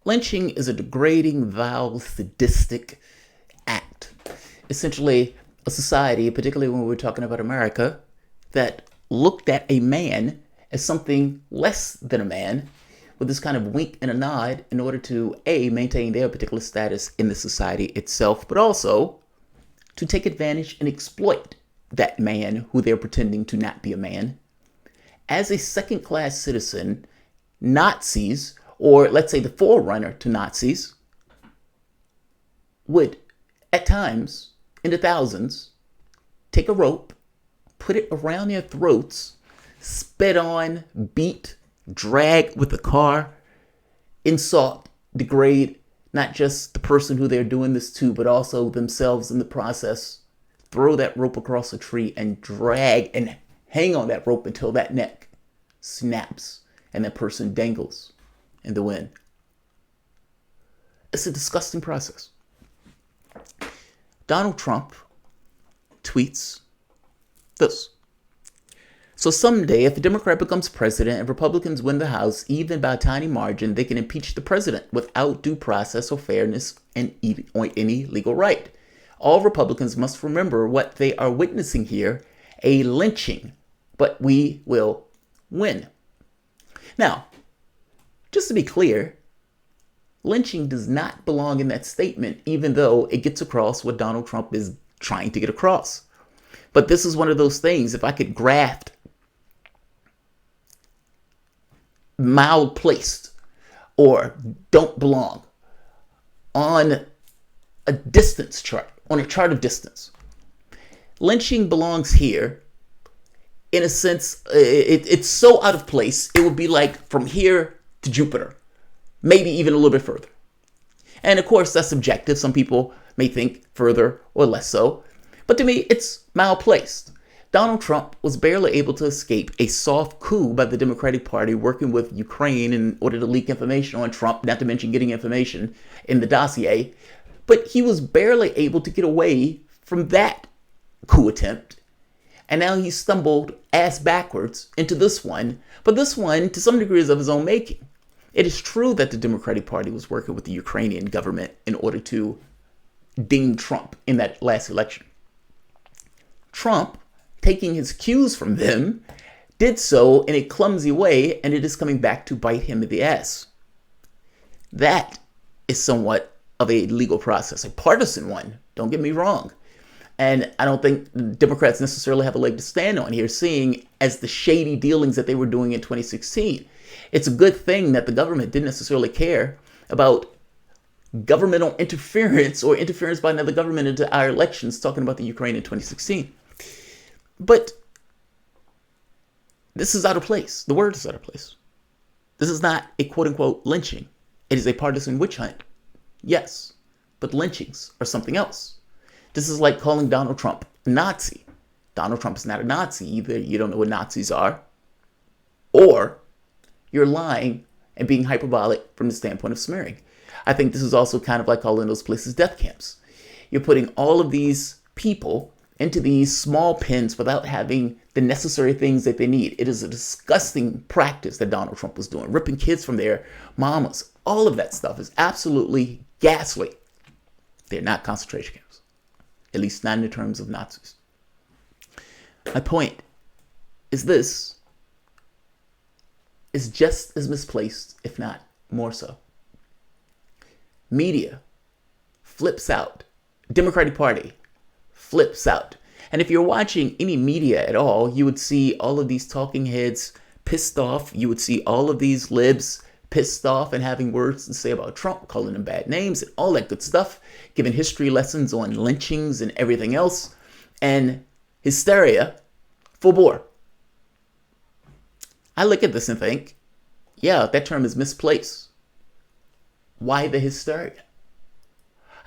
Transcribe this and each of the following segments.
Lynching is a degrading, vile, sadistic act. Essentially, a society, particularly when we're talking about America, that looked at a man as something less than a man with this kind of wink and a nod in order to, A, maintain their particular status in the society itself, but also to take advantage and exploit that man who they're pretending to not be a man. As a second-class citizen, Nazis, or let's say the forerunner to Nazis, would, at times, in the thousands, take a rope, put it around their throats, spit on, beat, drag with a car, insult, degrade not just the person who they're doing this to, but also themselves in the process, throw that rope across a tree and drag and hang on that rope until that neck snaps and that person dangles in the wind. It's a disgusting process. Donald Trump tweets this. So someday, if a Democrat becomes president and Republicans win the House, even by a tiny margin, they can impeach the president without due process or fairness and any legal right. All Republicans must remember what they are witnessing here, a lynching, but we will win. Now, just to be clear, lynching does not belong in that statement, even though it gets across what Donald Trump is trying to get across. But this is one of those things, if I could graft mild placed or don't belong on a distance chart, on a chart of distance. Lynching belongs here. In a sense, it's so out of place, it would be like from here to Jupiter, maybe even a little bit further. And of course, that's subjective. Some people may think further or less so. But to me, it's malplaced. Donald Trump was barely able to escape a soft coup by the Democratic Party working with Ukraine in order to leak information on Trump, not to mention getting information in the dossier. But he was barely able to get away from that coup attempt. And now he stumbled ass backwards into this one. But this one, to some degree, is of his own making. It is true that the Democratic Party was working with the Ukrainian government in order to ding Trump in that last election. Trump, taking his cues from them, did so in a clumsy way, and it is coming back to bite him in the ass. That is somewhat of a legal process, a partisan one, don't get me wrong. And I don't think Democrats necessarily have a leg to stand on here, seeing as the shady dealings that they were doing in 2016. It's a good thing that the government didn't necessarily care about governmental interference or interference by another government into our elections, talking about the Ukraine in 2016. But this is out of place. The word is out of place. This is not a quote-unquote lynching. It is a partisan witch hunt. Yes, but lynchings are something else. This is like calling Donald Trump a Nazi. Donald Trump is not a Nazi. Either you don't know what Nazis are, or you're lying and being hyperbolic from the standpoint of smearing. I think this is also kind of like calling those places death camps. You're putting all of these people into these small pens without having the necessary things that they need. It is a disgusting practice that Donald Trump was doing, ripping kids from their mamas. All of that stuff is absolutely ghastly. They're not concentration camps, at least not in the terms of Nazis. My point is this is just as misplaced, if not more so. Media flips out. Democratic Party flips out. And if you're watching any media at all, you would see all of these talking heads pissed off. You would see all of these libs pissed off and having words to say about Trump, calling him bad names and all that good stuff, giving history lessons on lynchings and everything else, and hysteria full bore. I look at this and think, yeah, that term is misplaced. Why the hysteria?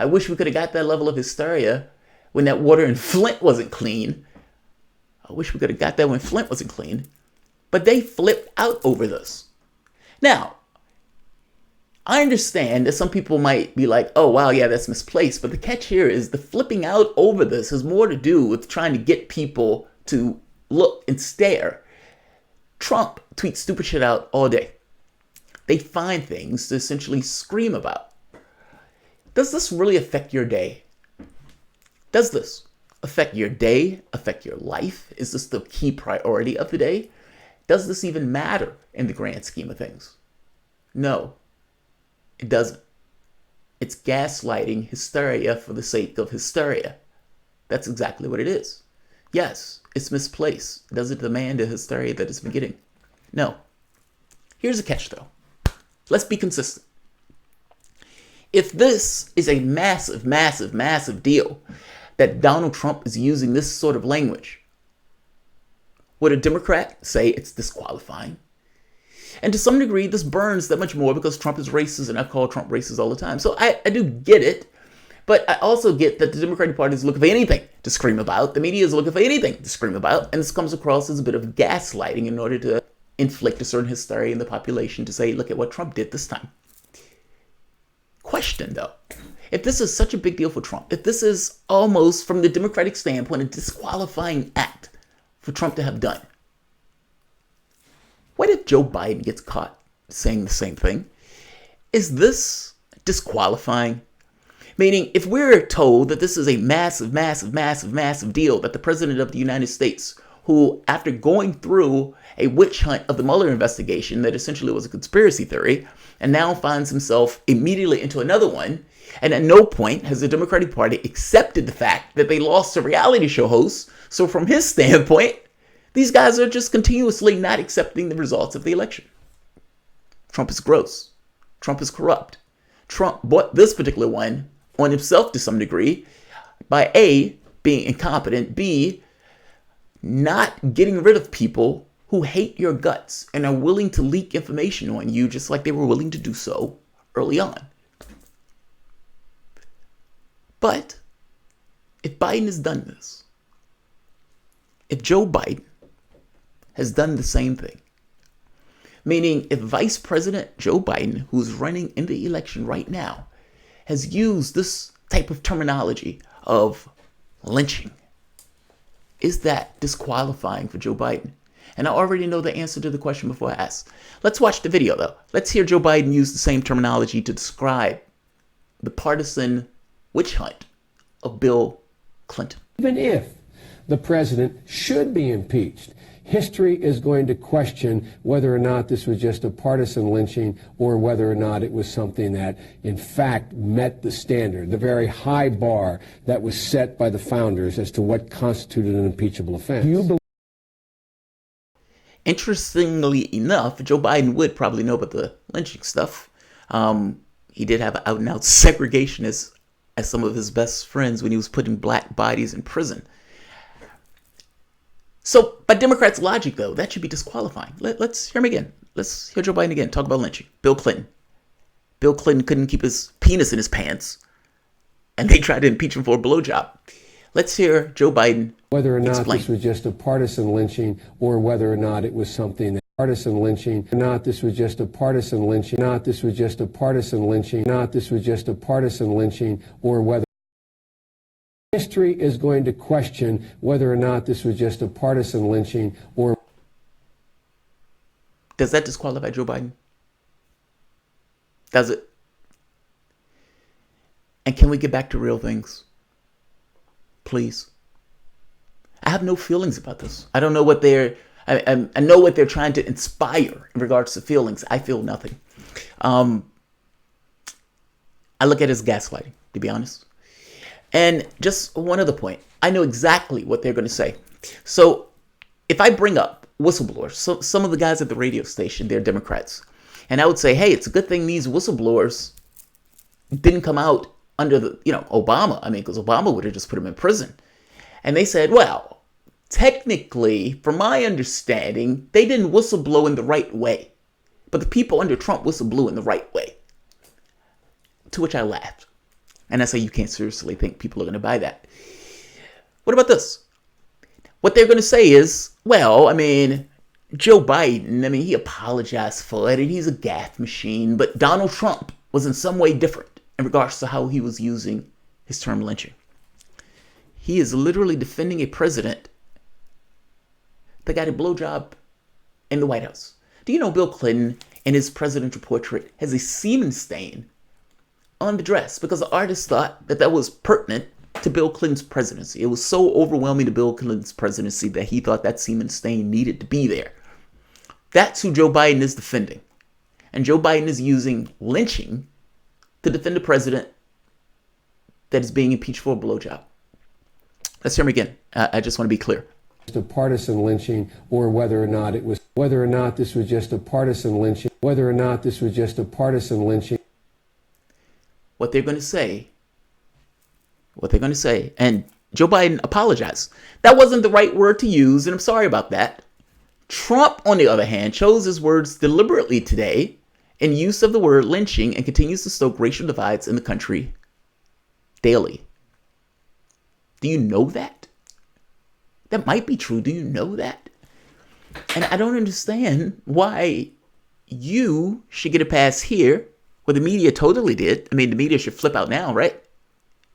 I wish we could have got that level of hysteria when that water in Flint wasn't clean. I wish we could have got that when Flint wasn't clean. But they flipped out over this. Now, I understand that some people might be like, oh, wow, yeah, that's misplaced. But the catch here is the flipping out over this has more to do with trying to get people to look and stare. Trump tweets stupid shit out all day. They find things to essentially scream about. Does this really affect your day? Does this affect your day, affect your life? Is this the key priority of the day? Does this even matter in the grand scheme of things? No, it doesn't. It's gaslighting, hysteria for the sake of hysteria. That's exactly what it is. Yes, it's misplaced. Does it demand the hysteria that it's been getting? No. Here's a catch, though. Let's be consistent. If this is a massive, massive, massive deal that Donald Trump is using this sort of language, would a Democrat say it's disqualifying? And to some degree, this burns that much more because Trump is racist, and I call Trump racist all the time. So I do get it, but I also get that the Democratic Party is looking for anything to scream about. The media is looking for anything to scream about, and this comes across as a bit of gaslighting in order to inflict a certain hysteria in the population to say, look at what Trump did this time. Question, though. If this is such a big deal for Trump, if this is almost, from the Democratic standpoint, a disqualifying act for Trump to have done, what if Joe Biden gets caught saying the same thing? Is this disqualifying? Meaning, if we're told that this is a massive, massive, massive, massive deal, that the President of the United States, who, after going through a witch hunt of the Mueller investigation that essentially was a conspiracy theory, and now finds himself immediately into another one, and at no point has the Democratic Party accepted the fact that they lost a reality show host. So from his standpoint, these guys are just continuously not accepting the results of the election. Trump is gross. Trump is corrupt. Trump bought this particular one on himself to some degree by A, being incompetent, B, not getting rid of people who hate your guts and are willing to leak information on you just like they were willing to do so early on. But if Biden has done this, if Joe Biden has done the same thing, meaning if Vice President Joe Biden, who's running in the election right now, has used this type of terminology of lynching, is that disqualifying for Joe Biden? And I already know the answer to the question before I ask. Let's watch the video, though. Let's hear Joe Biden use the same terminology to describe the partisan witch hunt of Bill Clinton. Even if the president should be impeached, history is going to question whether or not this was just a partisan lynching or whether or not it was something that, in fact, met the standard, the very high bar that was set by the founders as to what constituted an impeachable offense. Interestingly enough, Joe Biden would probably know about the lynching stuff. He did have an out-and-out segregationist as some of his best friends when he was putting black bodies in prison. So, by Democrats' logic, though, that should be disqualifying. Let's hear him again. Let's hear Joe Biden again talk about lynching. Bill Clinton. Bill Clinton couldn't keep his penis in his pants, and they tried to impeach him for a blowjob. Let's hear Joe Biden whether or not explain. This was just a partisan lynching or whether or not it was something that partisan lynching, not this was just a partisan lynching, not this was just a partisan lynching, not this was just a partisan lynching, or whether history is going to question whether or not this was just a partisan lynching or... Does that disqualify Joe Biden? Does it? And can we get back to real things? Please. I have no feelings about this. I don't know what I know what they're trying to inspire in regards to feelings. I feel nothing. I look at it as gaslighting, to be honest. And just one other point. I know exactly what they're going to say. So if I bring up whistleblowers, so some of the guys at the radio station, they're Democrats. And I would say, hey, it's a good thing these whistleblowers didn't come out under Obama. I mean, because Obama would have just put him in prison. And they said, well, technically, from my understanding, they didn't whistleblow in the right way. But the people under Trump whistleblew in the right way. To which I laughed. And I say, you can't seriously think people are going to buy that. What about this? What they're going to say is, well, I mean, Joe Biden, I mean, he apologized for it and he's a gaffe machine. But Donald Trump was in some way different in regards to how he was using his term lynching. He is literally defending a president that got a blowjob in the White House. Do you know Bill Clinton in his presidential portrait has a semen stain on the dress because the artist thought that that was pertinent to Bill Clinton's presidency. It was so overwhelming to Bill Clinton's presidency that he thought that semen stain needed to be there. That's who Joe Biden is defending. And Joe Biden is using lynching to defend a president that is being impeached for a blowjob. Let's hear him again. I just want to be clear. A partisan lynching, or whether or not this was just a partisan lynching, What they're going to say, and Joe Biden apologized. That wasn't the right word to use, and I'm sorry about that. Trump, on the other hand, chose his words deliberately today in use of the word lynching and continues to stoke racial divides in the country daily. Do you know that? That might be true. Do you know that? And I don't understand why you should get a pass here where the media totally did. I mean, the media should flip out now, right?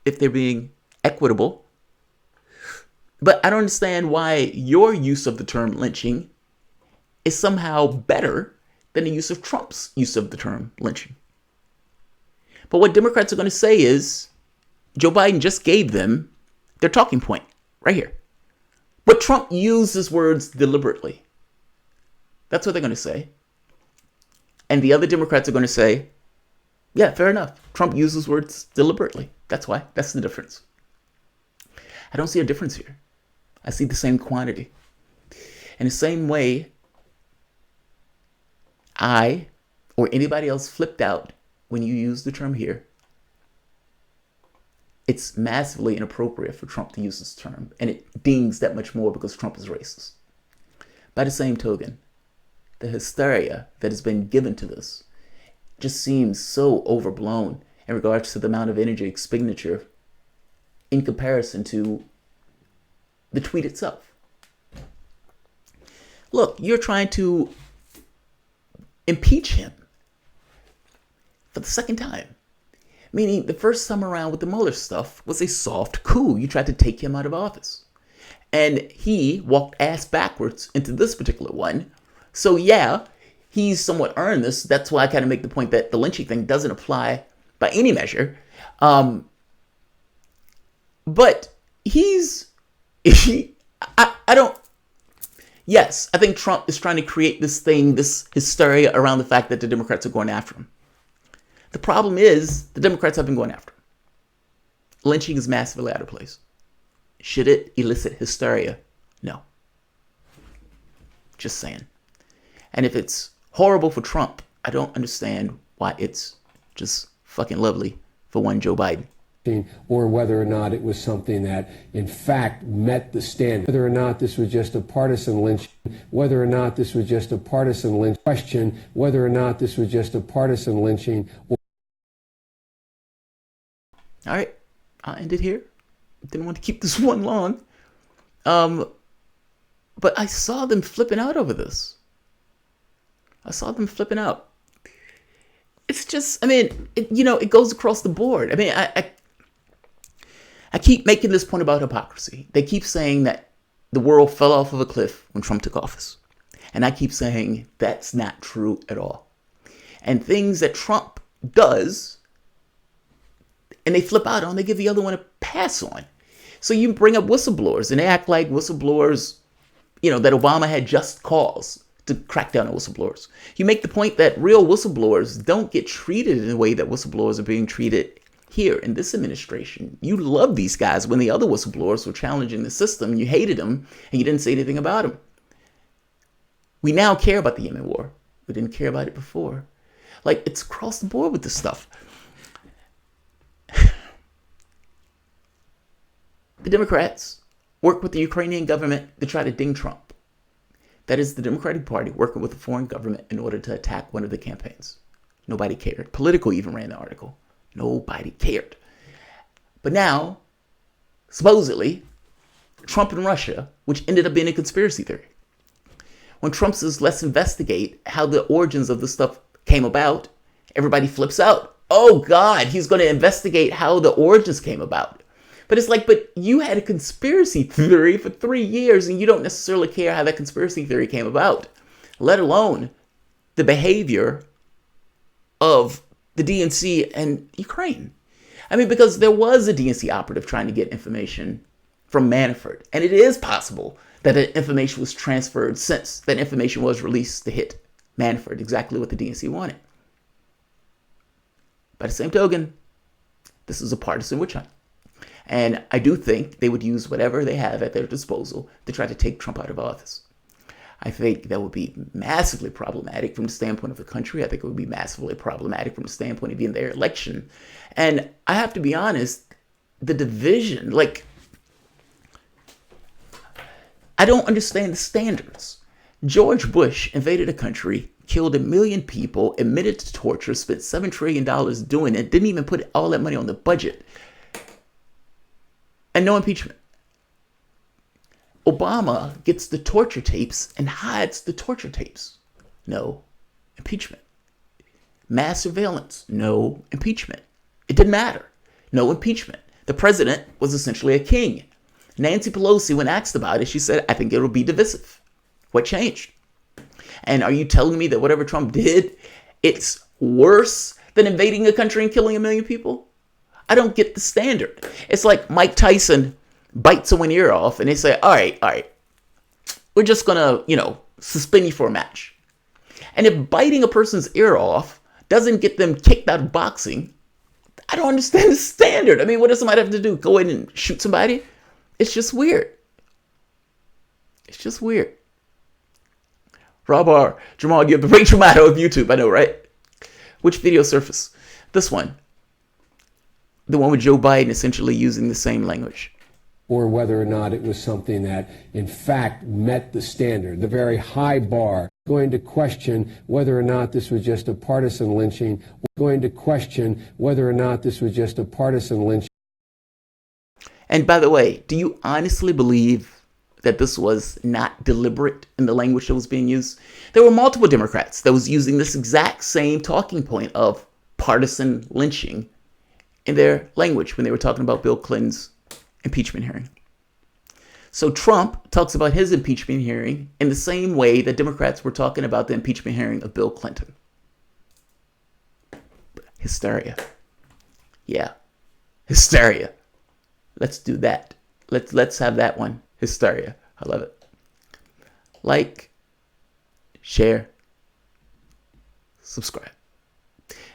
If they're being equitable. But I don't understand why your use of the term lynching is somehow better than the use of Trump's use of the term lynching. But what Democrats are going to say is Joe Biden just gave them their talking point right here. But Trump used his words deliberately. That's what they're going to say. And the other Democrats are going to say, yeah, fair enough. Trump uses words deliberately. That's why. That's the difference. I don't see a difference here. I see the same quantity. In the same way, I or anybody else flipped out when you use the term here, it's massively inappropriate for Trump to use this term, and it dings that much more because Trump is racist. By the same token, the hysteria that has been given to this just seems so overblown in regards to the amount of energy expenditure in comparison to the tweet itself. Look, you're trying to impeach him for the second time. Meaning the first time around with the Mueller stuff was a soft coup. You tried to take him out of office. And he walked ass backwards into this particular one. So yeah, he's somewhat earned this. That's why I kind of make the point that the lynching thing doesn't apply by any measure. But yes, I think Trump is trying to create this thing, this hysteria around the fact that the Democrats are going after him. The problem is the Democrats have been going after him. Lynching is massively out of place. Should it elicit hysteria? No. Just saying. And if it's horrible for Trump, I don't understand why it's just fucking lovely for one Joe Biden. Or whether or not it was something that, in fact, met the standard. Whether or not this was just a partisan lynch, question whether or not this was just a partisan lynching. All right, I'll end it here. Didn't want to keep this one long. But I saw them flipping out over this. It's just, I mean, it goes across the board. I mean, I keep making this point about hypocrisy. They keep saying that the world fell off of a cliff when Trump took office. And I keep saying that's not true at all. And things that Trump does, and they flip out on, they give the other one a pass on. So you bring up whistleblowers, and they act like whistleblowers, that Obama had just cause to crack down on whistleblowers. You make the point that real whistleblowers don't get treated in the way that whistleblowers are being treated here in this administration. You love these guys when the other whistleblowers were challenging the system. You hated them, and you didn't say anything about them. We now care about the Yemen war. We didn't care about it before. Like, it's across the board with this stuff. The Democrats work with the Ukrainian government to try to ding Trump. That is the Democratic Party working with a foreign government in order to attack one of the campaigns. Nobody cared. Politico even ran the article. Nobody cared. But now, supposedly, Trump and Russia, which ended up being a conspiracy theory. When Trump says, let's investigate how the origins of this stuff came about, everybody flips out. Oh, God, he's going to investigate how the origins came about. But it's like, but you had a conspiracy theory for 3 years and you don't necessarily care how that conspiracy theory came about, let alone the behavior of the DNC and Ukraine. I mean, because there was a DNC operative trying to get information from Manafort, and it is possible that the information was transferred since that information was released to hit Manafort, exactly what the DNC wanted. By the same token, this is a partisan witch hunt. And I do think they would use whatever they have at their disposal to try to take Trump out of office. I think that would be massively problematic from the standpoint of the country. I think it would be massively problematic from the standpoint of even their election. And I have to be honest, the division, I don't understand the standards. George Bush invaded a country, killed 1 million people, admitted to torture, spent $7 trillion doing it, didn't even put all that money on the budget, and no impeachment. Obama gets the torture tapes and hides the torture tapes. No impeachment. Mass surveillance. No impeachment. It didn't matter. No impeachment. The president was essentially a king. Nancy Pelosi, when asked about it, she said, I think it'll be divisive. What changed? And are you telling me that whatever Trump did, it's worse than invading a country and killing 1 million people? I don't get the standard. It's like Mike Tyson bites someone's ear off and they say, all right, we're just going to, suspend you for a match. And if biting a person's ear off doesn't get them kicked out of boxing, I don't understand the standard. I mean, what does somebody have to do? Go in and shoot somebody? It's just weird. It's just weird. Rob R. Jamarl, you have the Rachel Maddow of YouTube. I know, right? Which video surfaced? This one. The one with Joe Biden essentially using the same language. Or whether or not it was something that, in fact, met the standard, the very high bar. Going to question whether or not this was just a partisan lynching. Going to question whether or not this was just a partisan lynching. And by the way, do you honestly believe that this was not deliberate in the language that was being used? There were multiple Democrats that was using this exact same talking point of partisan lynching in their language when they were talking about Bill Clinton's impeachment hearing. So Trump talks about his impeachment hearing in the same way that Democrats were talking about the impeachment hearing of Bill Clinton. Hysteria. Yeah. Hysteria. Let's do that. Let's have that one. Hysteria. I love it. Like, share, subscribe.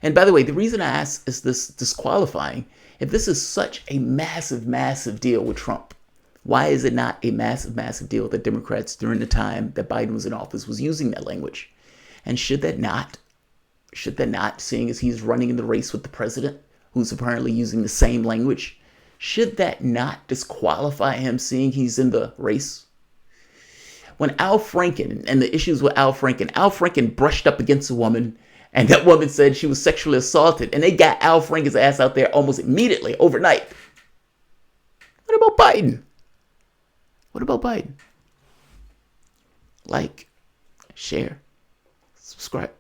And by the way, the reason I ask is this disqualifying. If this is such a massive, massive deal with Trump, why is it not a massive, massive deal that Democrats during the time that Biden was in office was using that language? And should that not, seeing as he's running in the race with the president, who's apparently using the same language, should that not disqualify him seeing he's in the race? When Al Franken and the issues with Al Franken brushed up against a woman and that woman said she was sexually assaulted and they got Al Franken's ass out there almost immediately, overnight. What about Biden? What about Biden? Like, share, subscribe.